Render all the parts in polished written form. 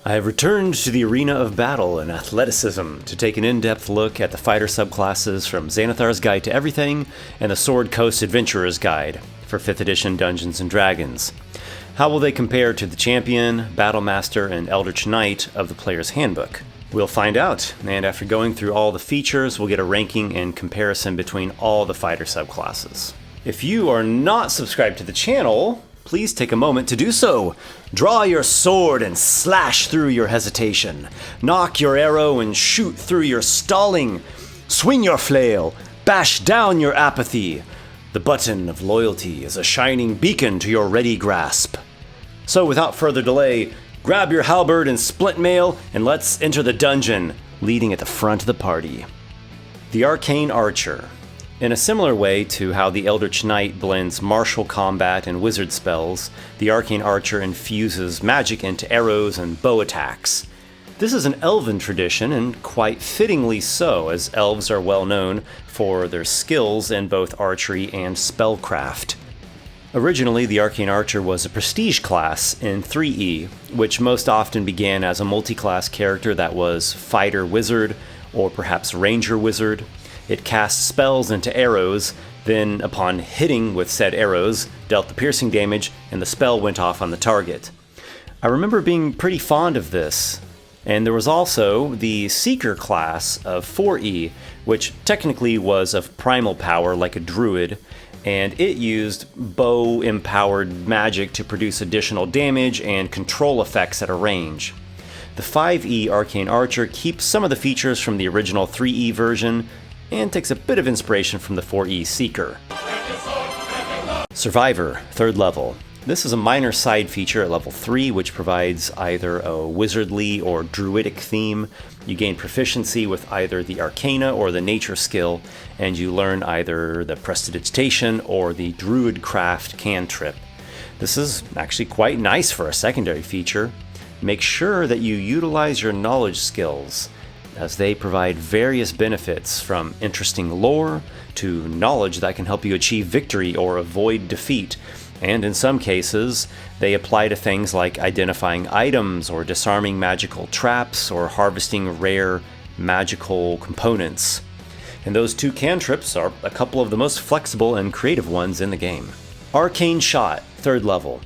I have returned to the arena of battle and athleticism to take an in-depth look at the fighter subclasses from Xanathar's Guide to Everything and the Sword Coast Adventurer's Guide for 5th edition Dungeons & Dragons. How will they compare to the Champion, Battlemaster, and Eldritch Knight of the player's handbook? We'll find out, and after going through all the features, we'll get a ranking and comparison between all the fighter subclasses. If you are not subscribed to the channel, please take a moment to do so. Draw your sword and slash through your hesitation. Knock your arrow and shoot through your stalling. Swing your flail, bash down your apathy. The button of loyalty is a shining beacon to your ready grasp. So without further delay, grab your halberd and splint mail and let's enter the dungeon, leading at the front of the party. The Arcane Archer. In a similar way to how the Eldritch Knight blends martial combat and wizard spells, the Arcane Archer infuses magic into arrows and bow attacks. This is an elven tradition, and quite fittingly so, as elves are well known for their skills in both archery and spellcraft. Originally, the Arcane Archer was a prestige class in 3E, which most often began as a multi-class character that was fighter wizard, or perhaps ranger wizard. It cast spells into arrows, then upon hitting with said arrows, dealt the piercing damage, and the spell went off on the target. I remember being pretty fond of this. And there was also the Seeker class of 4E, which technically was of primal power like a druid, and it used bow-empowered magic to produce additional damage and control effects at a range. The 5E Arcane Archer keeps some of the features from the original 3E version, and takes a bit of inspiration from the 4E Seeker. Survivor, 3rd level. This is a minor side feature at level 3 which provides either a wizardly or druidic theme. You gain proficiency with either the Arcana or the Nature skill, and you learn either the Prestidigitation or the Druidcraft cantrip. This is actually quite nice for a secondary feature. Make sure that you utilize your knowledge skills, as they provide various benefits from interesting lore to knowledge that can help you achieve victory or avoid defeat, and in some cases, they apply to things like identifying items or disarming magical traps or harvesting rare magical components. And those two cantrips are a couple of the most flexible and creative ones in the game. Arcane Shot, 3rd level.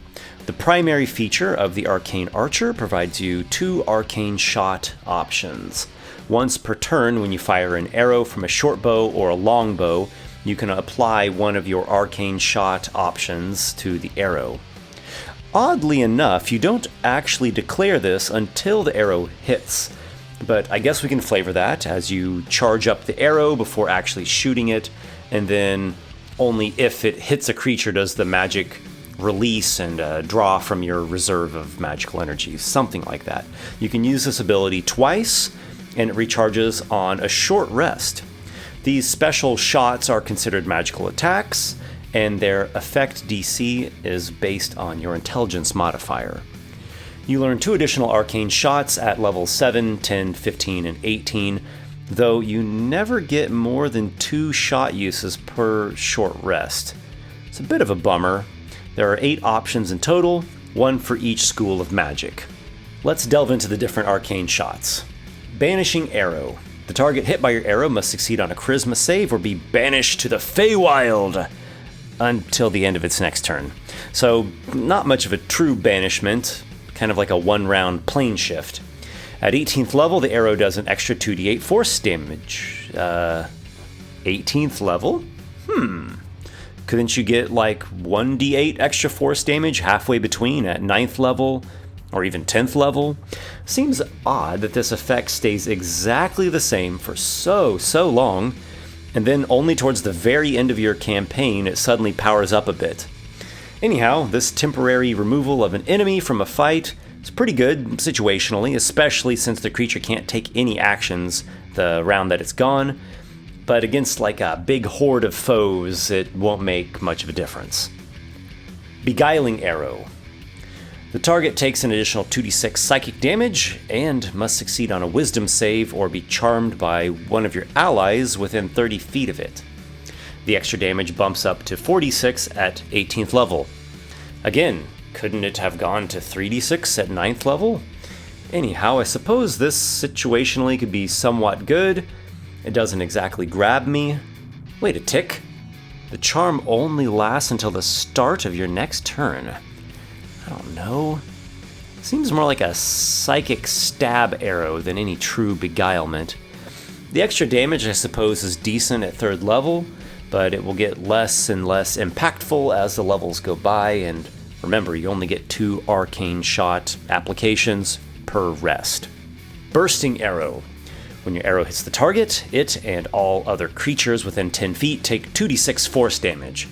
The primary feature of the Arcane Archer provides you 2 Arcane Shot options. Once per turn, when you fire an arrow from a short bow or a long bow, you can apply one of your Arcane Shot options to the arrow. Oddly enough, you don't actually declare this until the arrow hits, but I guess we can flavor that as you charge up the arrow before actually shooting it, and then only if it hits a creature does the magic release and draw from your reserve of magical energy, something like that. You can use this ability twice, and it recharges on a short rest. These special shots are considered magical attacks, and their effect DC is based on your intelligence modifier. You learn 2 additional arcane shots at levels 7, 10, 15, and 18, though you never get more than 2 shot uses per short rest. It's a bit of a bummer. There are 8 options in total, 1 for each school of magic. Let's delve into the different arcane shots. Banishing Arrow. The target hit by your arrow must succeed on a charisma save or be banished to the Feywild until the end of its next turn. So, not much of a true banishment, kind of like a 1-round plane shift. At 18th level, the arrow does an extra 2d8 force damage. 18th level? Couldn't you get like 1d8 extra force damage halfway between at 9th level? Or even 10th level? Seems odd that this effect stays exactly the same for so long, and then only towards the very end of your campaign it suddenly powers up a bit. Anyhow, this temporary removal of an enemy from a fight is pretty good situationally, especially since the creature can't take any actions the round that it's gone, but against like a big horde of foes it won't make much of a difference. Beguiling Arrow. The target takes an additional 2d6 psychic damage and must succeed on a wisdom save or be charmed by one of your allies within 30 feet of it. The extra damage bumps up to 4d6 at 18th level. Again, couldn't it have gone to 3d6 at 9th level? Anyhow, I suppose this situationally could be somewhat good. It doesn't exactly grab me. Wait a tick. The charm only lasts until the start of your next turn. I don't know. Seems more like a psychic stab arrow than any true beguilement. The extra damage, I suppose, is decent at 3rd level, but it will get less and less impactful as the levels go by, and remember, you only get 2 arcane shot applications per rest. Bursting Arrow. When your arrow hits the target, it and all other creatures within 10 feet take 2d6 force damage.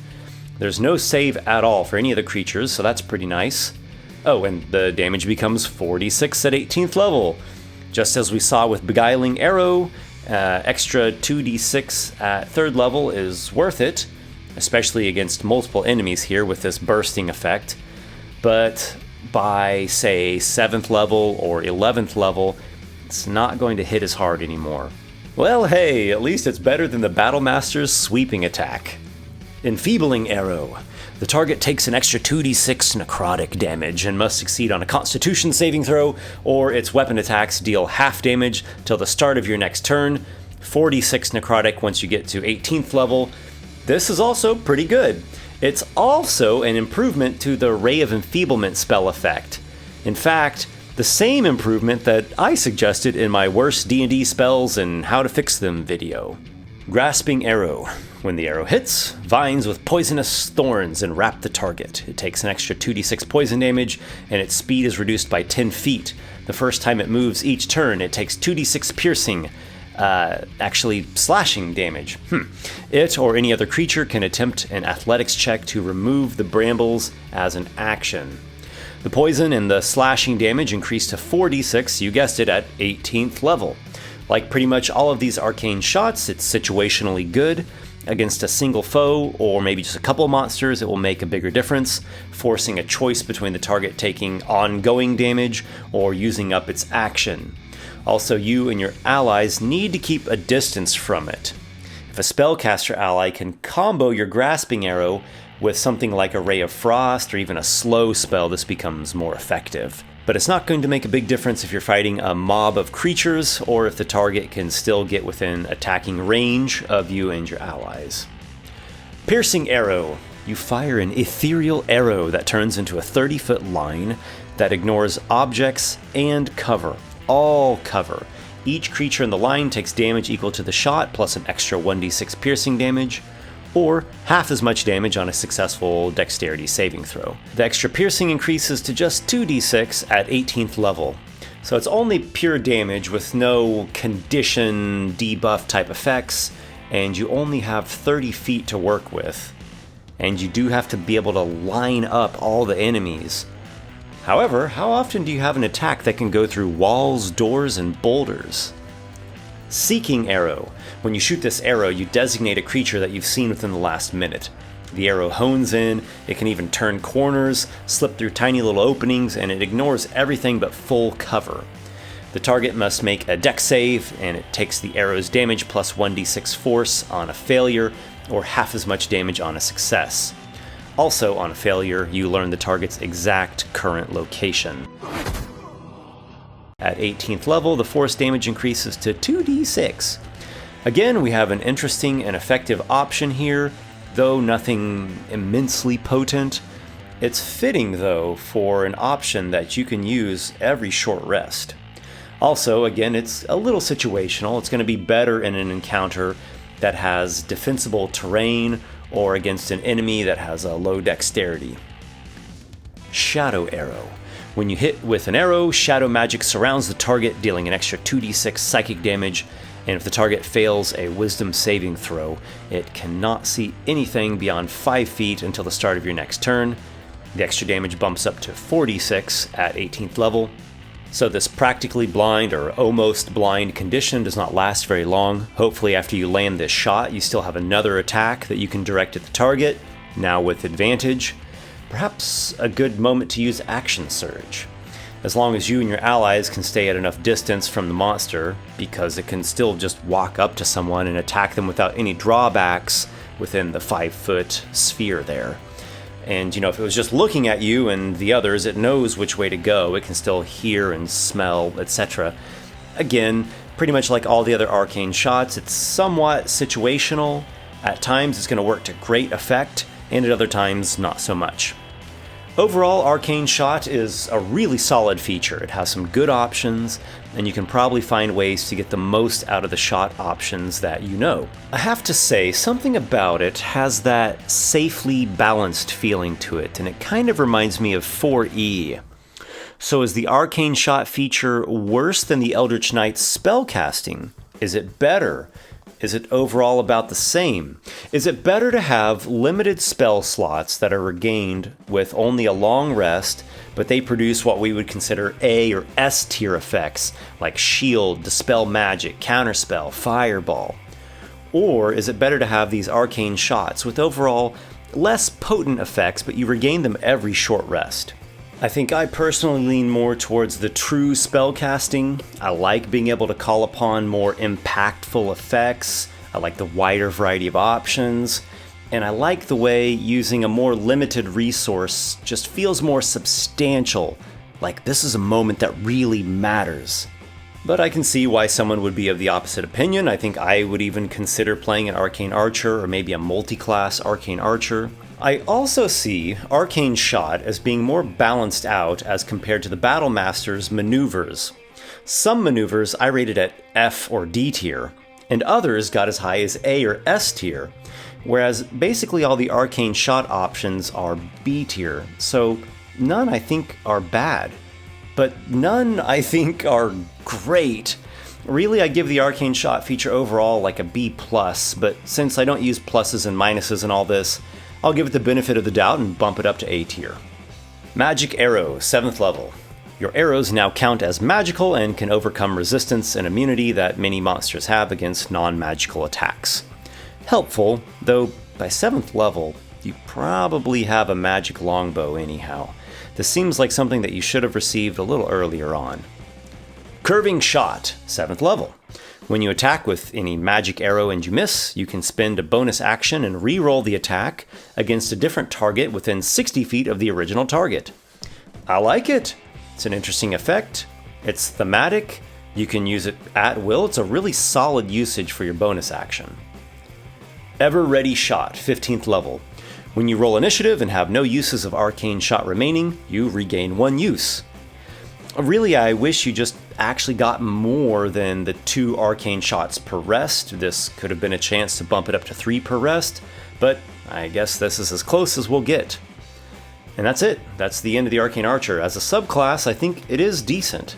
There's no save at all for any of the creatures, so that's pretty nice. Oh, and the damage becomes 4d6 at 18th level. Just as we saw with Beguiling Arrow, extra 2d6 at 3rd level is worth it, especially against multiple enemies here with this bursting effect. But by, say, 7th level or 11th level, it's not going to hit as hard anymore. Well, hey, at least it's better than the Battlemaster's sweeping attack. Enfeebling Arrow. The target takes an extra 2d6 necrotic damage and must succeed on a Constitution saving throw, or its weapon attacks deal half damage till the start of your next turn. 4d6 necrotic once you get to 18th level. This is also pretty good. It's also an improvement to the Ray of Enfeeblement spell effect. In fact, the same improvement that I suggested in my worst D&D spells and how to fix them video. Grasping Arrow. When the arrow hits, vines with poisonous thorns enwrap the target. It takes an extra 2d6 poison damage, and its speed is reduced by 10 feet. The first time it moves each turn, it takes 2d6 piercing, actually slashing damage. It or any other creature can attempt an athletics check to remove the brambles as an action. The poison and the slashing damage increase to 4d6, you guessed it, at 18th level. Like pretty much all of these arcane shots, it's situationally good. Against a single foe, or maybe just a couple of monsters, it will make a bigger difference, forcing a choice between the target taking ongoing damage or using up its action. Also, you and your allies need to keep a distance from it. If a spellcaster ally can combo your Grasping Arrow with something like a Ray of Frost or even a slow spell, this becomes more effective. But it's not going to make a big difference if you're fighting a mob of creatures or if the target can still get within attacking range of you and your allies. Piercing Arrow. You fire an ethereal arrow that turns into a 30-foot line that ignores objects and cover. All cover. Each creature in the line takes damage equal to the shot plus an extra 1d6 piercing damage, or half as much damage on a successful dexterity saving throw. The extra piercing increases to just 2d6 at 18th level. So it's only pure damage with no condition debuff type effects, and you only have 30 feet to work with. And you do have to be able to line up all the enemies. However, how often do you have an attack that can go through walls, doors, and boulders? Seeking Arrow. When you shoot this arrow, you designate a creature that you've seen within the last minute. The arrow hones in, it can even turn corners, slip through tiny little openings, and it ignores everything but full cover. The target must make a dex save, and it takes the arrow's damage plus 1d6 force on a failure, or half as much damage on a success. Also, on a failure, you learn the target's exact current location. At 18th level, the force damage increases to 2d6. Again, we have an interesting and effective option here, though nothing immensely potent. It's fitting, though, for an option that you can use every short rest. Also, again, it's a little situational. It's going to be better in an encounter that has defensible terrain or against an enemy that has a low dexterity. Shadow Arrow. When you hit with an arrow, shadow magic surrounds the target, dealing an extra 2d6 psychic damage, and if the target fails a wisdom saving throw, it cannot see anything beyond 5 feet until the start of your next turn. The extra damage bumps up to 4d6 at 18th level. So this practically blind or almost blind condition does not last very long. Hopefully after you land this shot, you still have another attack that you can direct at the target, now with advantage. Perhaps a good moment to use Action Surge. As long as you and your allies can stay at enough distance from the monster, because it can still just walk up to someone and attack them without any drawbacks within the 5-foot sphere there. And, if it was just looking at you and the others, it knows which way to go. It can still hear and smell, etc. Again, pretty much like all the other arcane shots, it's somewhat situational. At times, it's going to work to great effect, and at other times, not so much. Overall, Arcane Shot is a really solid feature. It has some good options, and you can probably find ways to get the most out of the shot options that you know. I have to say, something about it has that safely balanced feeling to it, and it kind of reminds me of 4E. So is the Arcane Shot feature worse than the Eldritch Knight's spellcasting? Is it better? Is it overall about the same? Is it better to have limited spell slots that are regained with only a long rest, but they produce what we would consider A or S tier effects, like Shield, Dispel Magic, Counterspell, Fireball? Or is it better to have these arcane shots with overall less potent effects, but you regain them every short rest? I think I personally lean more towards the true spellcasting. I like being able to call upon more impactful effects. I like the wider variety of options. And I like the way using a more limited resource just feels more substantial. Like this is a moment that really matters. But I can see why someone would be of the opposite opinion. I think I would even consider playing an Arcane Archer or maybe a multi-class Arcane Archer. I also see Arcane Shot as being more balanced out as compared to the Battle Master's maneuvers. Some maneuvers I rated at F or D tier, and others got as high as A or S tier, whereas basically all the Arcane Shot options are B tier, so none I think are bad, but none I think are great. Really, I give the Arcane Shot feature overall like a B+, but since I don't use pluses and minuses in all this, I'll give it the benefit of the doubt and bump it up to A tier. Magic Arrow, 7th level. Your arrows now count as magical and can overcome resistance and immunity that many monsters have against non-magical attacks. Helpful, though by 7th level, you probably have a magic longbow anyhow. This seems like something that you should have received a little earlier on. Curving Shot, 7th level. When you attack with any magic arrow and you miss, you can spend a bonus action and re-roll the attack against a different target within 60 feet of the original target. I like it. It's an interesting effect. It's thematic. You can use it at will. It's a really solid usage for your bonus action. Ever Ready Shot, 15th level. When you roll initiative and have no uses of Arcane Shot remaining, you regain 1 use. Really, I wish you just actually got more than the 2 arcane shots per rest. This could have been a chance to bump it up to 3 per rest, but I guess this is as close as we'll get. And that's it. That's the end of the Arcane Archer. As a subclass, I think it is decent.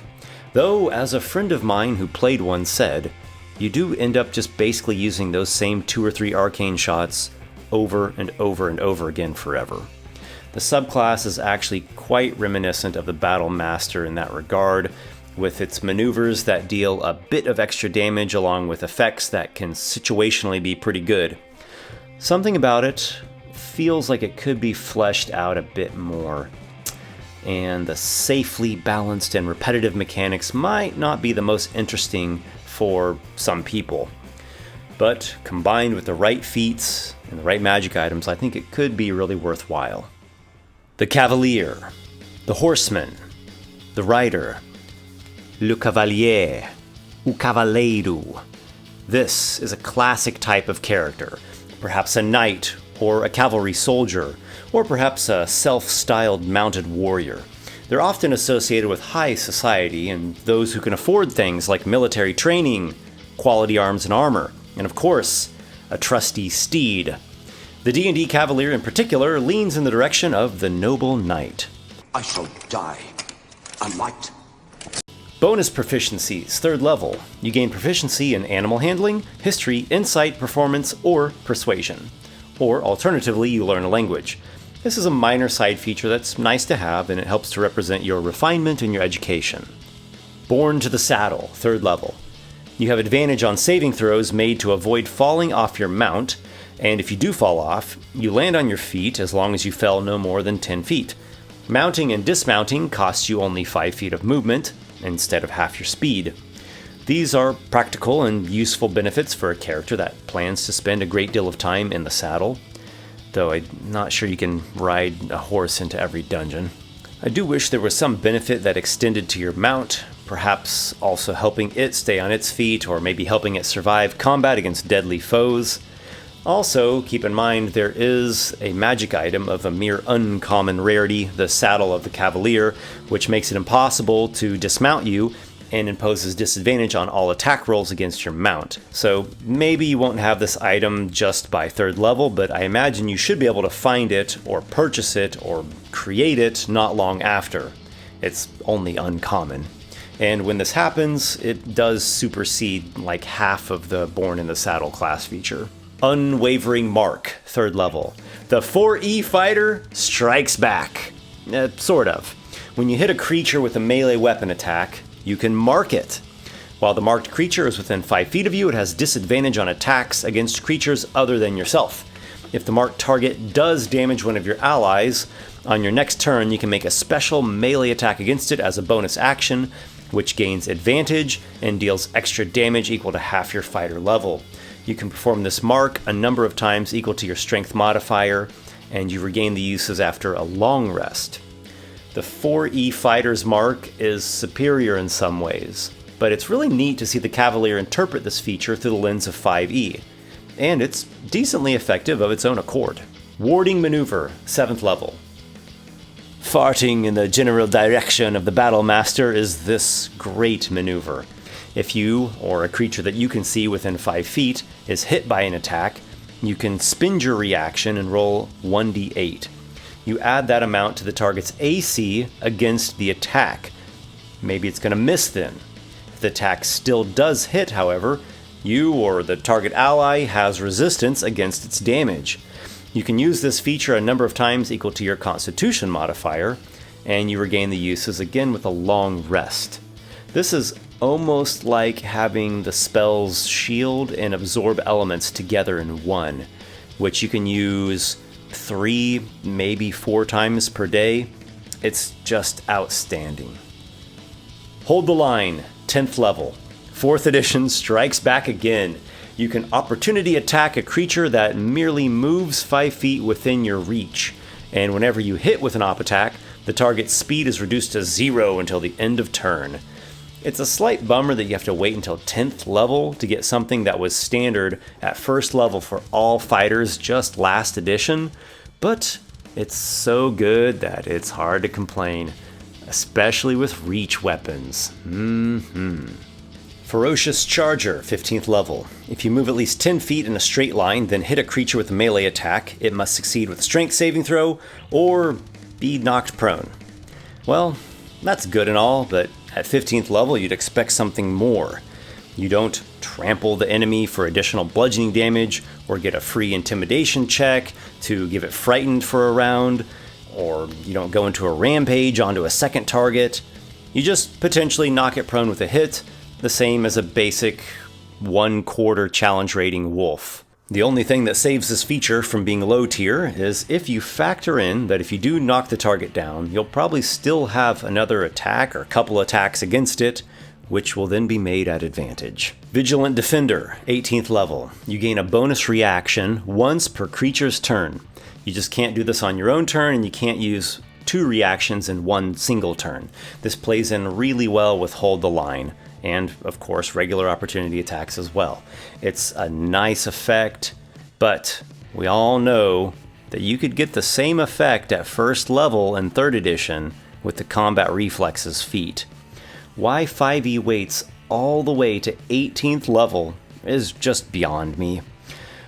Though, as a friend of mine who played one said, you do end up just basically using those same 2 or 3 arcane shots over and over and over again forever. The subclass is actually quite reminiscent of the Battle Master in that regard, with its maneuvers that deal a bit of extra damage along with effects that can situationally be pretty good. Something about it feels like it could be fleshed out a bit more, and the safely balanced and repetitive mechanics might not be the most interesting for some people. But combined with the right feats and the right magic items, I think it could be really worthwhile. The Cavalier, the Horseman, the Rider, le Cavalier, o Cavaleiro. This is a classic type of character, perhaps a knight or a cavalry soldier, or perhaps a self-styled mounted warrior. They're often associated with high society and those who can afford things like military training, quality arms and armor, and of course, a trusty steed. The D&D Cavalier in particular leans in the direction of the noble knight. I shall die a knight. Bonus proficiencies, 3rd level. You gain proficiency in animal handling, history, insight, performance, or persuasion. Or alternatively, you learn a language. This is a minor side feature that's nice to have, and it helps to represent your refinement and your education. Born to the Saddle, 3rd level. You have advantage on saving throws made to avoid falling off your mount, and if you do fall off, you land on your feet as long as you fell no more than 10 feet. Mounting and dismounting costs you only 5 feet of movement, instead of half your speed. These are practical and useful benefits for a character that plans to spend a great deal of time in the saddle. though I'm not sure you can ride a horse into every dungeon. I do wish there was some benefit that extended to your mount, perhaps also helping it stay on its feet, or maybe helping it survive combat against deadly foes. Also, keep in mind there is a magic item of a mere uncommon rarity, the Saddle of the Cavalier, which makes it impossible to dismount you and imposes disadvantage on all attack rolls against your mount. So maybe you won't have this item just by 3rd level, but I imagine you should be able to find it or purchase it or create it not long after. It's only uncommon. And when this happens, it does supersede like half of the Born in the Saddle class feature. Unwavering Mark, 3rd level. The 4E fighter strikes back. Sort of. When you hit a creature with a melee weapon attack, you can mark it. While the marked creature is within 5 feet of you, it has disadvantage on attacks against creatures other than yourself. If the marked target does damage one of your allies, on your next turn you can make a special melee attack against it as a bonus action, which gains advantage and deals extra damage equal to half your fighter level. You can perform this mark a number of times equal to your strength modifier, and you regain the uses after a long rest. The 4E fighter's mark is superior in some ways, but it's really neat to see the Cavalier interpret this feature through the lens of 5E, and it's decently effective of its own accord. Warding Maneuver, 7th level. Farting in the general direction of the Battle Master is this great maneuver. If you, or a creature that you can see within 5 feet, is hit by an attack, you can spend your reaction and roll 1d8. You add that amount to the target's AC against the attack. Maybe it's going to miss then. If the attack still does hit, however, you or the target ally has resistance against its damage. You can use this feature a number of times equal to your Constitution modifier, and you regain the uses again with a long rest. This is almost like having the spells Shield and Absorb elements together in one, which you can use 3, maybe 4 times per day. It's just outstanding. Hold the Line, 10th level. 4th edition strikes back again. You can opportunity attack a creature that merely moves 5 feet within your reach, and whenever you hit with an op attack, the target's speed is reduced to 0 until the end of turn. It's a slight bummer that you have to wait until 10th level to get something that was standard at 1st level for all fighters just last edition, but it's so good that it's hard to complain, especially with reach weapons. Ferocious Charger, 15th level. If you move at least 10 feet in a straight line, then hit a creature with a melee attack, it must succeed with a strength saving throw or be knocked prone. Well, that's good and all, but at 15th level you'd expect something more. You don't trample the enemy for additional bludgeoning damage, or get a free intimidation check to give it frightened for a round, or you don't go into a rampage onto a second target. You just potentially knock it prone with a hit, the same as a basic 1/4 challenge rating wolf. The only thing that saves this feature from being low tier is if you factor in that if you do knock the target down, you'll probably still have another attack or couple attacks against it, which will then be made at advantage. Vigilant Defender, 18th level. You gain a bonus reaction once per creature's turn. You just can't do this on your own turn, and you can't use 2 reactions in one single turn. This plays in really well with Hold the Line, and of course regular opportunity attacks as well. It's a nice effect, but we all know that you could get the same effect at 1st level in 3rd edition with the Combat Reflexes feat. Why 5e waits all the way to 18th level is just beyond me.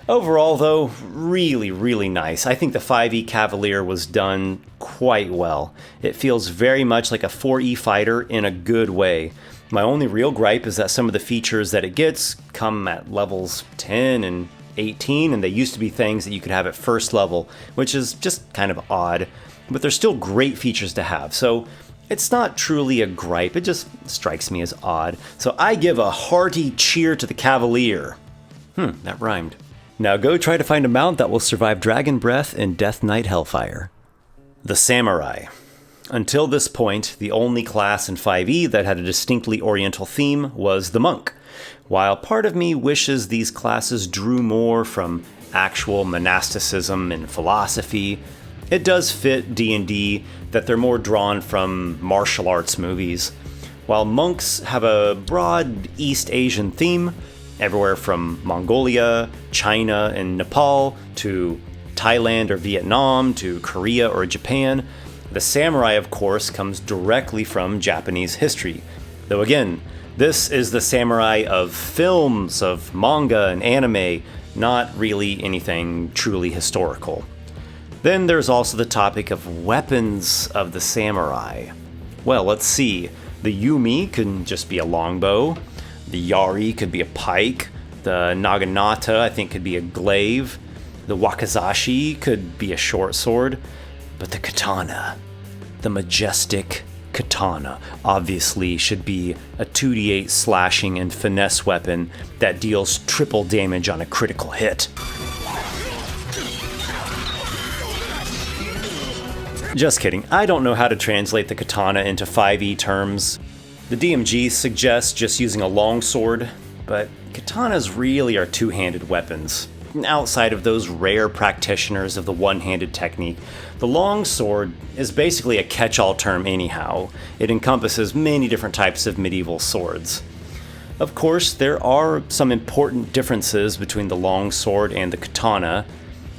Overall though, really nice. I think the 5e Cavalier was done quite well. It feels very much like a 4e fighter in a good way. My only real gripe is that some of the features that it gets come at levels 10 and 18, and they used to be things that you could have at 1st level, which is just kind of odd, but they're still great features to have, so it's not truly a gripe, it just strikes me as odd. So I give a hearty cheer to the Cavalier. That rhymed. Now go try to find a mount that will survive Dragon Breath and Death Knight Hellfire. The Samurai. Until this point, the only class in 5e that had a distinctly oriental theme was the monk. While part of me wishes these classes drew more from actual monasticism and philosophy, it does fit D&D that they're more drawn from martial arts movies. While monks have a broad East Asian theme, everywhere from Mongolia, China, and Nepal, to Thailand or Vietnam, to Korea or Japan, the samurai, of course, comes directly from Japanese history. Though again, this is the samurai of films, of manga and anime, not really anything truly historical. Then there's also the topic of weapons of the samurai. Well, let's see. The Yumi can just be a longbow. The Yari could be a pike. The Naginata, I think, could be a glaive. The Wakizashi could be a short sword. But the katana, the majestic katana, obviously should be a 2d8 slashing and finesse weapon that deals triple damage on a critical hit. Just kidding, I don't know how to translate the katana into 5e terms. The DMG suggests just using a longsword, but katanas really are two-handed weapons. Outside of those rare practitioners of the one-handed technique, the longsword is basically a catch-all term anyhow. It encompasses many different types of medieval swords. Of course, there are some important differences between the longsword and the katana,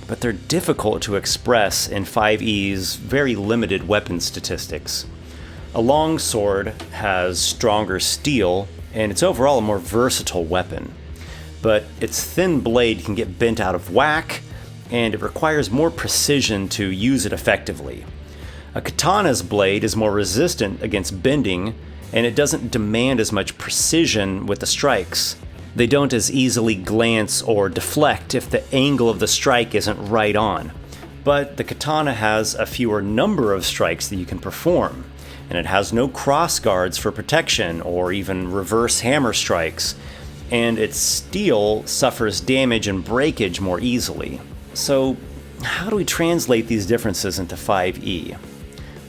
but they're difficult to express in 5e's very limited weapon statistics. A longsword has stronger steel, and it's overall a more versatile weapon. But its thin blade can get bent out of whack, and it requires more precision to use it effectively. A katana's blade is more resistant against bending, and it doesn't demand as much precision with the strikes. They don't as easily glance or deflect if the angle of the strike isn't right on. But the katana has a fewer number of strikes that you can perform, and it has no cross guards for protection or even reverse hammer strikes, and its steel suffers damage and breakage more easily. So, how do we translate these differences into 5e?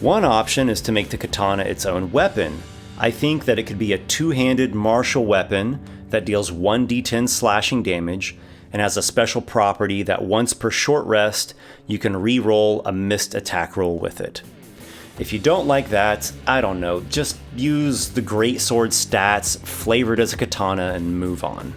One option is to make the katana its own weapon. I think that it could be a two-handed martial weapon that deals 1d10 slashing damage and has a special property that once per short rest, you can re-roll a missed attack roll with it. If you don't like that, I don't know, just use the greatsword stats flavored as a katana and move on.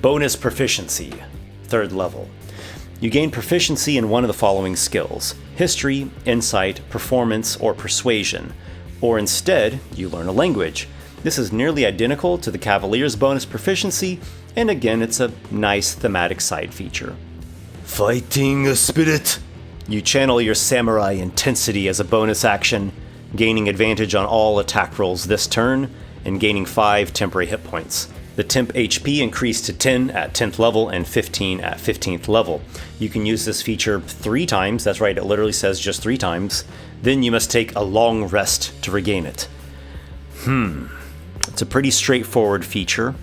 Bonus proficiency, 3rd level. You gain proficiency in one of the following skills: history, insight, performance, or persuasion. Or instead, you learn a language. This is nearly identical to the Cavalier's bonus proficiency, and again, it's a nice thematic side feature. Fighting spirit. You channel your samurai intensity as a bonus action, gaining advantage on all attack rolls this turn, and gaining 5 temporary hit points. The temp HP increased to 10 at 10th level and 15 at 15th level. You can use this feature 3 times, that's right, it literally says just 3 times. Then you must take a long rest to regain it. It's a pretty straightforward feature.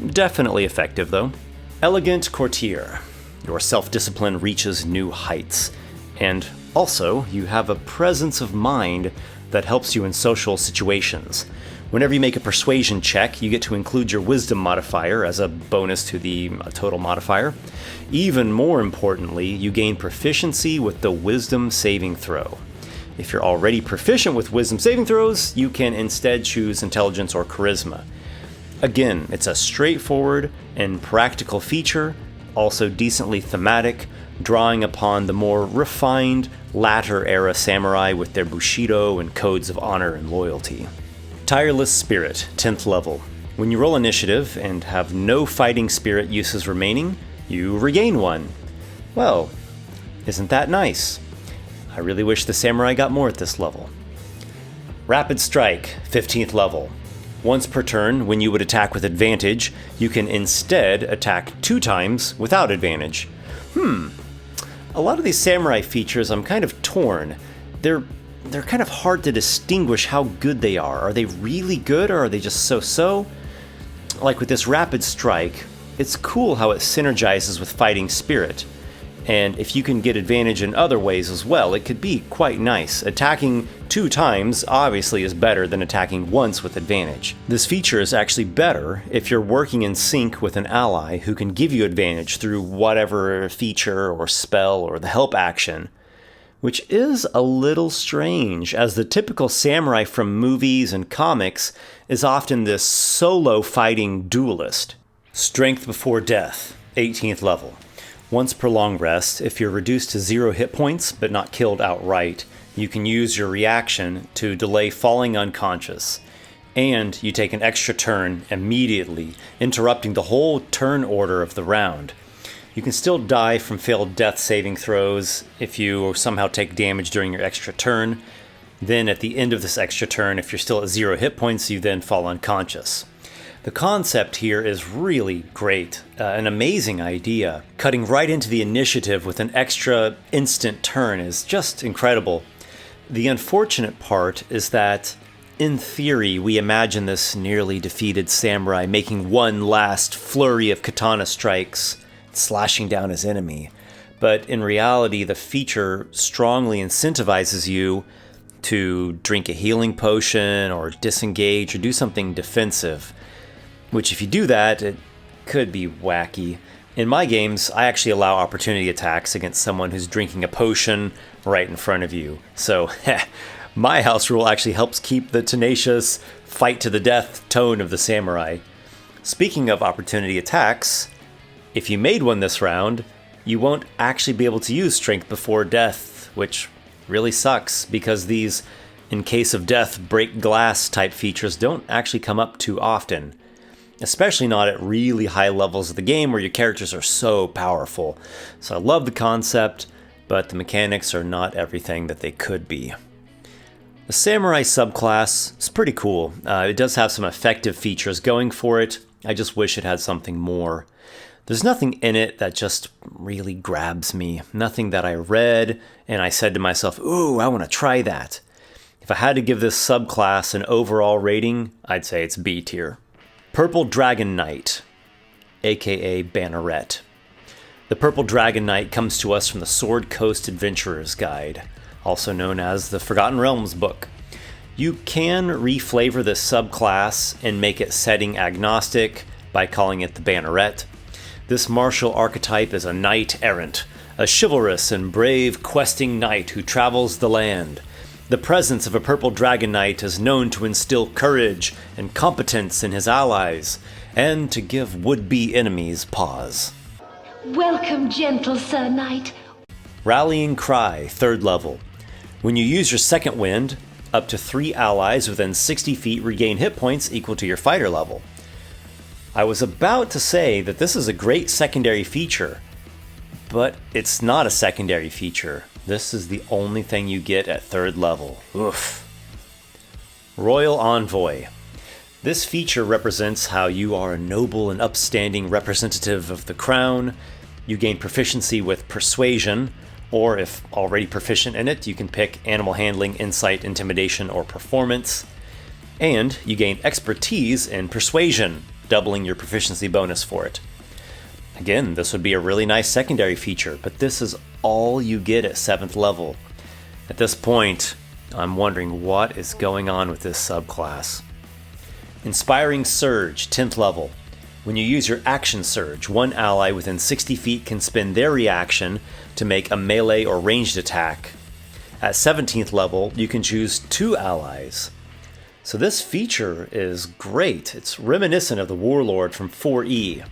Definitely effective though. Elegant Courtier. Your self-discipline reaches new heights. And also, you have a presence of mind that helps you in social situations. Whenever you make a persuasion check, you get to include your wisdom modifier as a bonus to the total modifier. Even more importantly, you gain proficiency with the wisdom saving throw. If you're already proficient with wisdom saving throws, you can instead choose intelligence or charisma. Again, it's a straightforward and practical feature, also decently thematic, drawing upon the more refined latter era samurai with their bushido and codes of honor and loyalty. Tireless Spirit, 10th level. When you roll initiative and have no fighting spirit uses remaining, you regain 1. Well, isn't that nice? I really wish the samurai got more at this level. Rapid Strike, 15th level. Once per turn, when you would attack with advantage, you can instead attack 2 times without advantage. A lot of these samurai features, I'm kind of torn. They're kind of hard to distinguish how good they are. Are they really good or are they just so-so? Like with this Rapid Strike, it's cool how it synergizes with Fighting Spirit. And if you can get advantage in other ways as well, it could be quite nice. Attacking 2 times obviously is better than attacking once with advantage. This feature is actually better if you're working in sync with an ally who can give you advantage through whatever feature or spell or the help action, which is a little strange, as the typical samurai from movies and comics is often this solo fighting duelist. Strength before death, 18th level. Once per long rest, if you're reduced to 0 hit points but not killed outright, you can use your reaction to delay falling unconscious. And you take an extra turn immediately, interrupting the whole turn order of the round. You can still die from failed death saving throws if you somehow take damage during your extra turn. Then at the end of this extra turn, if you're still at 0 hit points, you then fall unconscious. The concept here is really great, an amazing idea. Cutting right into the initiative with an extra instant turn is just incredible. The unfortunate part is that, in theory, we imagine this nearly defeated samurai making one last flurry of katana strikes, slashing down his enemy. But in reality, the feature strongly incentivizes you to drink a healing potion or disengage or do something defensive. Which, if you do that, it could be wacky. In my games, I actually allow opportunity attacks against someone who's drinking a potion right in front of you. So, my house rule actually helps keep the tenacious, fight to the death tone of the samurai. Speaking of opportunity attacks, if you made one this round, you won't actually be able to use Strength Before Death, which really sucks, because these, in case of death, break glass type features don't actually come up too often. Especially not at really high levels of the game where your characters are so powerful. So I love the concept, but the mechanics are not everything that they could be. The Samurai subclass is pretty cool. It does have some effective features going for it. I just wish it had something more. There's nothing in it that just really grabs me. Nothing that I read and I said to myself, ooh, I want to try that. If I had to give this subclass an overall rating, I'd say it's B tier. Purple Dragon Knight, aka Banneret. The Purple Dragon Knight comes to us from the Sword Coast Adventurer's Guide, also known as the Forgotten Realms book. You can reflavor this subclass and make it setting agnostic by calling it the Banneret. This martial archetype is a knight errant, a chivalrous and brave questing knight who travels the land. The presence of a Purple Dragon Knight is known to instill courage and competence in his allies, and to give would-be enemies pause. Welcome, gentle Sir Knight. Rallying Cry, 3rd level. When you use your second wind, up to 3 allies within 60 feet regain hit points equal to your fighter level. I was about to say that this is a great secondary feature, but it's not a secondary feature. This is the only thing you get at 3rd level. Oof. Royal Envoy. This feature represents how you are a noble and upstanding representative of the crown. You gain proficiency with Persuasion, or if already proficient in it, you can pick Animal Handling, Insight, Intimidation, or Performance. And you gain Expertise in Persuasion, doubling your proficiency bonus for it. Again, this would be a really nice secondary feature, but this is all you get at 7th level. At this point, I'm wondering what is going on with this subclass. Inspiring Surge, 10th level. When you use your Action Surge, one ally within 60 feet can spend their reaction to make a melee or ranged attack. At 17th level, you can choose 2 allies. So this feature is great. It's reminiscent of the Warlord from 4E.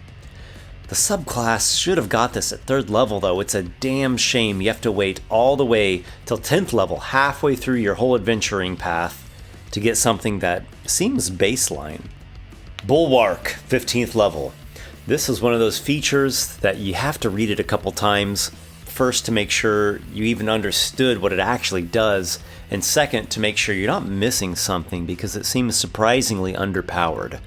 The subclass should have got this at 3rd level, though. It's a damn shame you have to wait all the way till 10th level, halfway through your whole adventuring path, to get something that seems baseline. Bulwark, 15th level. This is one of those features that you have to read it a couple times, first to make sure you even understood what it actually does, and second to make sure you're not missing something because it seems surprisingly underpowered.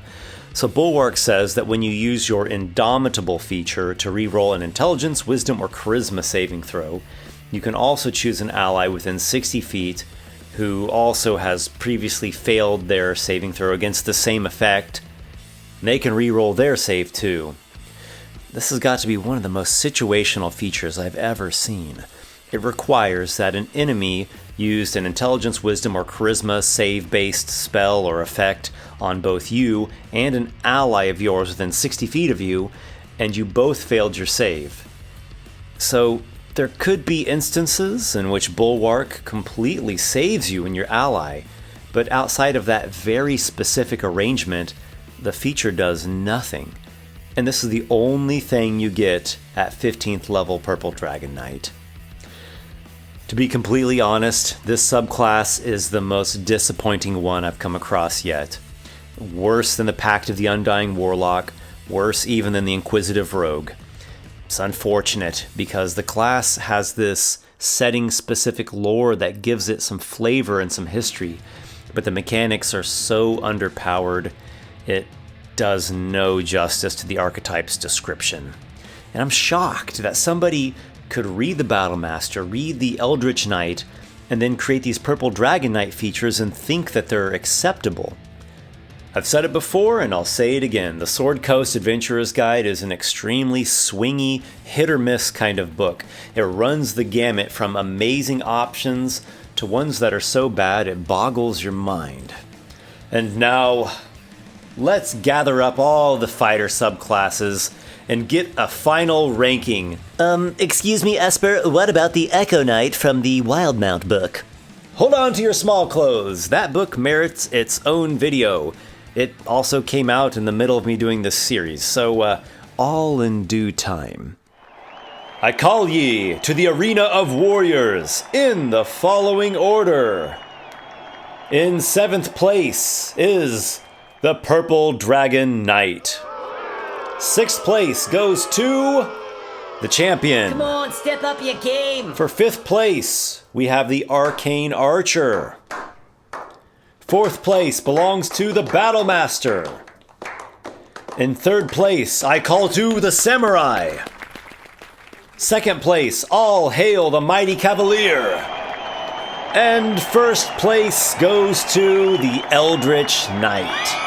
So Bulwark says that when you use your Indomitable feature to reroll an Intelligence, Wisdom, or Charisma saving throw, you can also choose an ally within 60 feet who also has previously failed their saving throw against the same effect. They can reroll their save too. This has got to be one of the most situational features I've ever seen. It requires that an enemy used an intelligence, wisdom, or charisma save-based spell or effect on both you and an ally of yours within 60 feet of you, and you both failed your save. So there could be instances in which Bulwark completely saves you and your ally, but outside of that very specific arrangement, the feature does nothing. And this is the only thing you get at 15th level Purple Dragon Knight. To be completely honest, this subclass is the most disappointing one I've come across yet. Worse than the Pact of the Undying Warlock, worse even than the Inquisitive Rogue. It's unfortunate because the class has this setting-specific lore that gives it some flavor and some history, but the mechanics are so underpowered, it does no justice to the archetype's description. And I'm shocked that somebody could read the Battlemaster, read the Eldritch Knight, and then create these Purple Dragon Knight features and think that they're acceptable. I've said it before and I'll say it again. The Sword Coast Adventurer's Guide is an extremely swingy, hit-or-miss kind of book. It runs the gamut from amazing options to ones that are so bad it boggles your mind. And now, let's gather up all the fighter subclasses and get a final ranking. Excuse me, Esper, what about the Echo Knight from the Wildmount book? Hold on to your small clothes. That book merits its own video. It also came out in the middle of me doing this series, so all in due time. I call ye to the arena of warriors in the following order. In 7th place is the Purple Dragon Knight. 6th place goes to the champion. Come on, step up your game. For 5th place, we have the Arcane Archer. 4th place belongs to the Battlemaster. In 3rd place, I call to the Samurai. 2nd place, all hail the mighty Cavalier. And 1st place goes to the Eldritch Knight.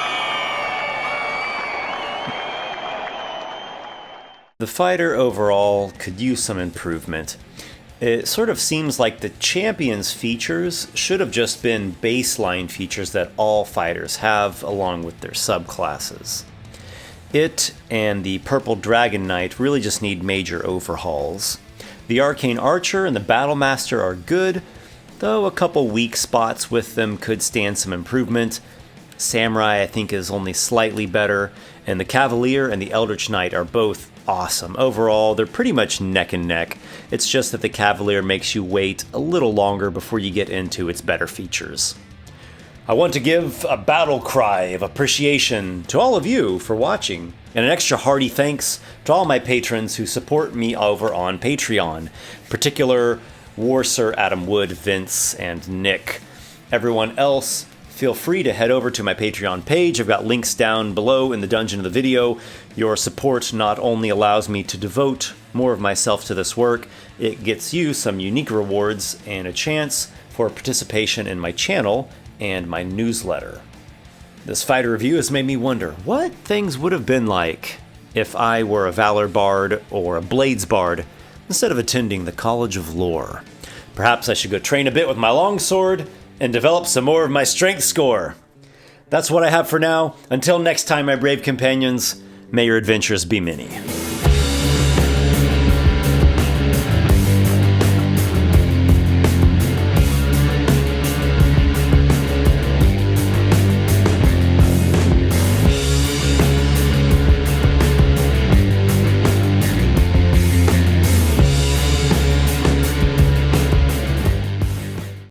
The fighter overall could use some improvement. It sort of seems like the champion's features should have just been baseline features that all fighters have along with their subclasses. It and the Purple Dragon Knight really just need major overhauls. The Arcane Archer and the Battlemaster are good, though a couple weak spots with them could stand some improvement. Samurai I think is only slightly better, and the Cavalier and the Eldritch Knight are both awesome. Overall, they're pretty much neck and neck. It's just that the Cavalier makes you wait a little longer before you get into its better features. I want to give a battle cry of appreciation to all of you for watching, and an extra hearty thanks to all my patrons who support me over on Patreon, in particular War Sir Adam Wood, Vince, and Nick. Everyone else, feel free to head over to my Patreon page. I've got links down below in the dungeon of the video. Your support not only allows me to devote more of myself to this work, it gets you some unique rewards and a chance for participation in my channel and my newsletter. This fighter review has made me wonder what things would have been like if I were a Valor Bard or a Blades Bard instead of attending the College of Lore. Perhaps I should go train a bit with my longsword and develop some more of my strength score. That's what I have for now. Until next time, my brave companions, may your adventures be many.